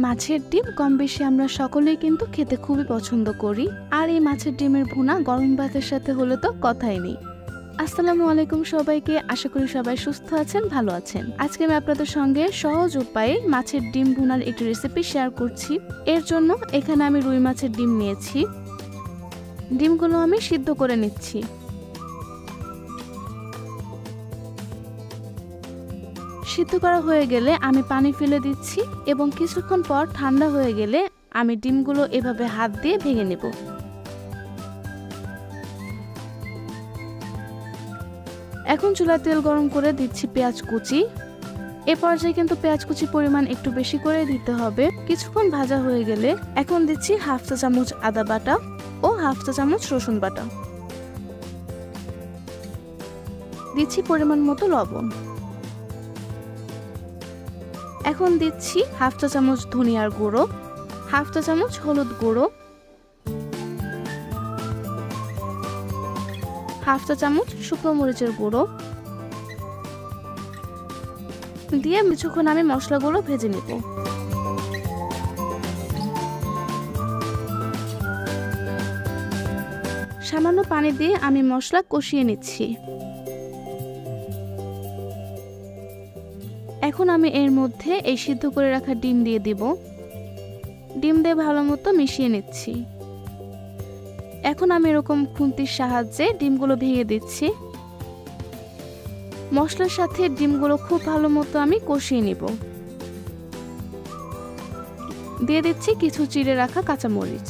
মাছের ডিম কম বেশি আমরা সকলেই কিন্তু খেতে খুবই পছন্দ করি, আর এই মাছের ডিমের ভুনা গরম ভাতের সাথে হলে তো কথাই নেই। আসসালামু আলাইকুম সবাইকে, আশা করি সবাই সুস্থ আছেন, ভালো আছেন। আজকে আমি আপনাদের সঙ্গে সহজ উপায়ে মাছের ডিম ভুনার একটি রেসিপি শেয়ার করছি। এর জন্য এখানে আমি রুই মাছের ডিম নিয়েছি। ডিমগুলো আমি সিদ্ধ করে নিচ্ছি। সিদ্ধ করা হয়ে গেলে আমি পানি ফেলে দিচ্ছি এবং কিছুক্ষণ পর ঠান্ডা হয়ে গেলে আমি ডিমগুলো এভাবে হাত দিয়ে ভেঙে নেব। এখন চুলায় তেল গরম করে দিচ্ছি পেঁয়াজ কুচি। এ পর্যায়ে কিন্তু পেঁয়াজ কুচির পরিমাণ একটু বেশি করে দিতে হবে। কিছুক্ষণ ভাজা হয়ে গেলে এখন দিচ্ছি হাফ চা চামচ আদা বাটা ও হাফ চা চামচ রসুন বাটা। দিচ্ছি পরিমাণ মতো লবণ। এখন দিচ্ছি হাফ চা চামচ ধনিয়ার গুঁড়ো, হাফ চা চামচ হলুদ গুঁড়ো, হাফ চা চামচ শুকনো মরিচের গুঁড়ো দিয়ে কিছুক্ষণ আমি মশলাগুলো ভেজে নেব। সামান্য পানি দিয়ে আমি মশলা কষিয়ে নিচ্ছি। এখন আমি এর মধ্যে এই সিদ্ধ করে রাখা ডিম দিয়ে দিব। ডিম দিয়ে ভালো মতো মিশিয়ে নিচ্ছি। এখন আমি এরকম খুন্তির সাহায্যে ডিমগুলো ভেঙে দিচ্ছি। মশলার সাথে ডিমগুলো খুব ভালো মতো আমি কষিয়ে নিব। দিয়ে দিচ্ছি কিছু চিড়ে রাখা কাঁচামরিচ।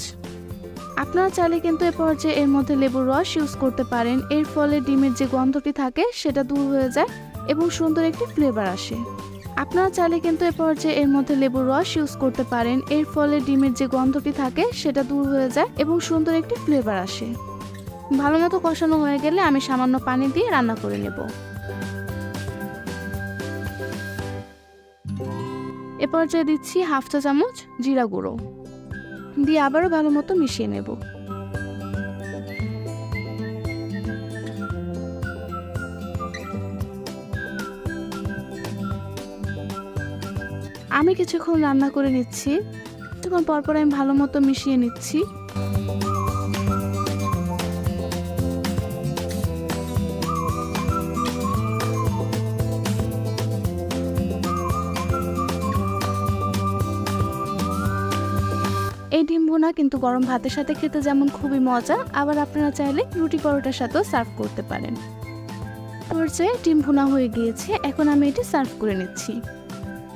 আপনারা চাইলে কিন্তু এ পর্যায়ে এর মধ্যে লেবুর রস ইউজ করতে পারেন। এর ফলে ডিমের যে গন্ধটি থাকে সেটা দূর হয়ে যায় এবং সুন্দর একটি ফ্লেভার আসে। আপনারা চাইলে কিন্তু এ পর্যায়ে এর মধ্যে লেবুর রস ইউজ করতে পারেন। এর ফলে ডিমের যে গন্ধটি থাকে সেটা দূর হয়ে যায় এবং সুন্দর একটি ফ্লেভার আসে। ভালো মতো কষানো হয়ে গেলে আমি সামান্য পানি দিয়ে রান্না করে নেব। এ পর্যায়ে দিচ্ছি হাফ চা চামচ জিরা গুঁড়ো দিয়ে আবারও ভালো মতো মিশিয়ে নেব। আমি কিছুক্ষণ রান্না করে নিচ্ছি। কিছুক্ষণ পরপর আমি ভালো মতো মিশিয়ে নিচ্ছি। এই ডিম ভুনা কিন্তু গরম ভাতের সাথে খেতে যেমন খুবই মজা, আবার আপনারা চাইলে রুটি পরোটার সাথেও সার্ভ করতে পারেন। পর্যায়ে ডিম ভুনা হয়ে গিয়েছে, এখন আমি এটি সার্ভ করে নিচ্ছি।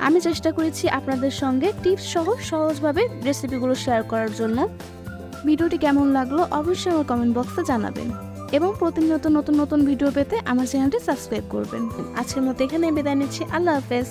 আমি চেষ্টা করেছি আপনাদের সঙ্গে টিপস সহ সহজভাবে রেসিপিগুলো শেয়ার করার জন্য। ভিডিওটি কেমন লাগলো অবশ্যই আমার কমেন্ট বক্সে জানাবেন এবং প্রতিনিয়ত নতুন নতুন ভিডিও পেতে আমার চ্যানেলটি সাবস্ক্রাইব করবেন। আজকের মতো এখানে বিদায় নিচ্ছি। আল্লাহ হাফেজ।